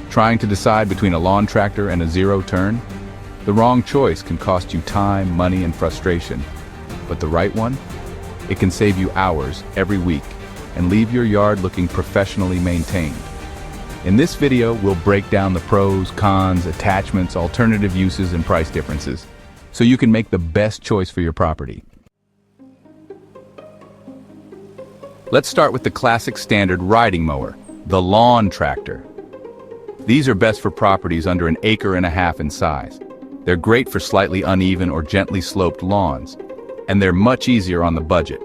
Trying to decide between a lawn tractor and a zero-turn? The wrong choice can cost you time, money, and frustration. But the right one? It can save you hours every week and leave your yard looking professionally maintained. In this video, we'll break down the pros, cons, attachments, alternative uses, and price differences, so you can make the best choice for your property. Let's start with the classic standard riding mower, the lawn tractor. These are best for properties under an acre and a half in size. They're great for slightly uneven or gently sloped lawns, and they're much easier on the budget,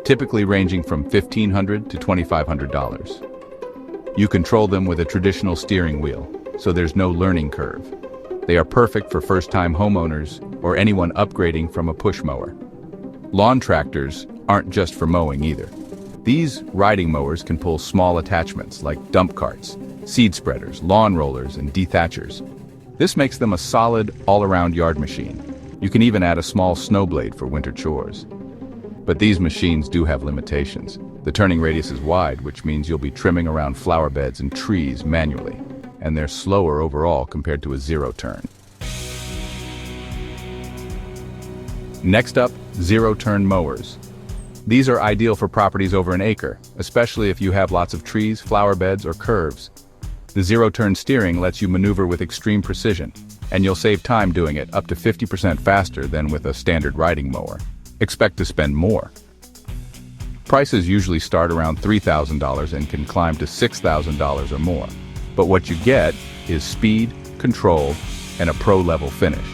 typically ranging from $1,500 to $2,500. You control them with a traditional steering wheel, so there's no learning curve. They are perfect for first-time homeowners or anyone upgrading from a push mower. Lawn tractors aren't just for mowing either. These riding mowers can pull small attachments like dump carts, seed spreaders, lawn rollers, and dethatchers. This makes them a solid, all-around yard machine. You can even add a small snow blade for winter chores. But these machines do have limitations. The turning radius is wide, which means you'll be trimming around flower beds and trees manually, and they're slower overall compared to a zero-turn. Next up, zero-turn mowers. These are ideal for properties over an acre, especially if you have lots of trees, flower beds, or curves. The zero-turn steering lets you maneuver with extreme precision, and you'll save time doing it up to 50% faster than with a standard riding mower. Expect to spend more. Prices usually start around $3,000 and can climb to $6,000 or more. But what you get is speed, control, and a pro-level finish.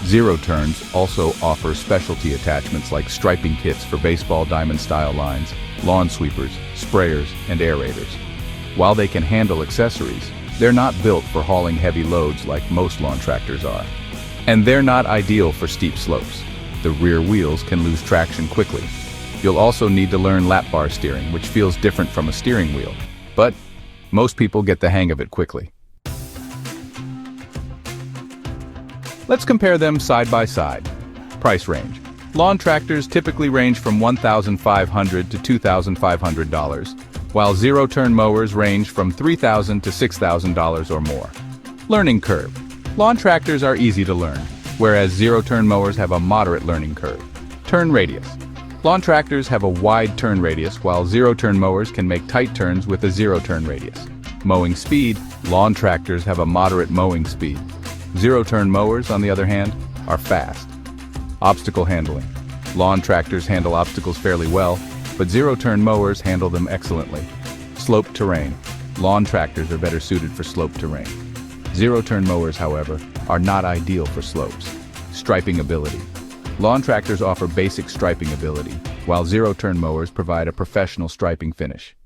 Zero turns also offer specialty attachments like striping kits for baseball diamond-style lines, lawn sweepers, sprayers, and aerators. While they can handle accessories, they're not built for hauling heavy loads like most lawn tractors are. And they're not ideal for steep slopes. The rear wheels can lose traction quickly. You'll also need to learn lap bar steering, which feels different from a steering wheel. But most people get the hang of it quickly. Let's compare them side by side. Price range. Lawn tractors typically range from $1,500 to $2,500, while zero-turn mowers range from $3,000 to $6,000 or more. Learning curve. Lawn tractors are easy to learn, whereas zero-turn mowers have a moderate learning curve. Turn radius. Lawn tractors have a wide turn radius, while zero-turn mowers can make tight turns with a zero-turn radius. Mowing speed. Lawn tractors have a moderate mowing speed. Zero-turn mowers, on the other hand, are fast. Obstacle handling. Lawn tractors handle obstacles fairly well, but zero-turn mowers handle them excellently. Sloped terrain. Lawn tractors are better suited for sloped terrain. Zero-turn mowers, however, are not ideal for slopes. Striping ability. Lawn tractors offer basic striping ability, while zero-turn mowers provide a professional striping finish.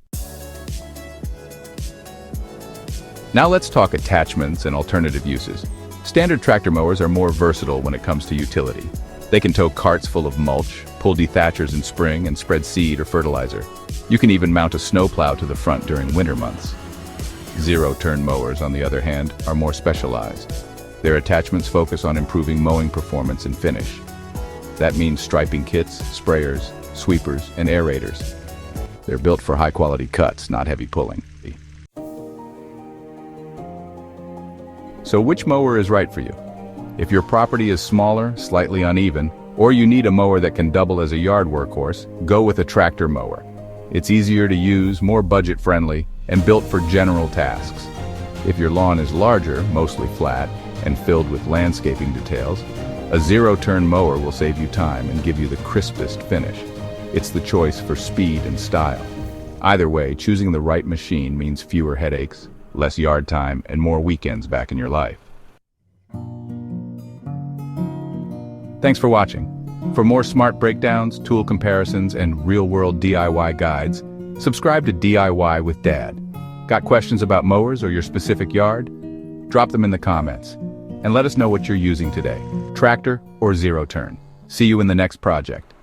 Now let's talk attachments and alternative uses. Standard tractor mowers are more versatile when it comes to utility. They can tow carts full of mulch, pull dethatchers in spring, and spread seed or fertilizer. You can even mount a snowplow to the front during winter months. Zero-turn mowers, on the other hand, are more specialized. Their attachments focus on improving mowing performance and finish. That means striping kits, sprayers, sweepers, and aerators. They're built for high-quality cuts, not heavy pulling. So which mower is right for you? If your property is smaller, slightly uneven, or you need a mower that can double as a yard workhorse, go with a tractor mower. It's easier to use, more budget-friendly, and built for general tasks. If your lawn is larger, mostly flat, and filled with landscaping details, a zero-turn mower will save you time and give you the crispest finish. It's the choice for speed and style. Either way, choosing the right machine means fewer headaches, less yard time, and more weekends back in your life. Thanks for watching. For more smart breakdowns, tool comparisons, and real-world DIY guides, subscribe to DIY with Dad. Got questions about mowers or your specific yard? Drop them in the comments, and let us know what you're using today, tractor or zero-turn. See you in the next project.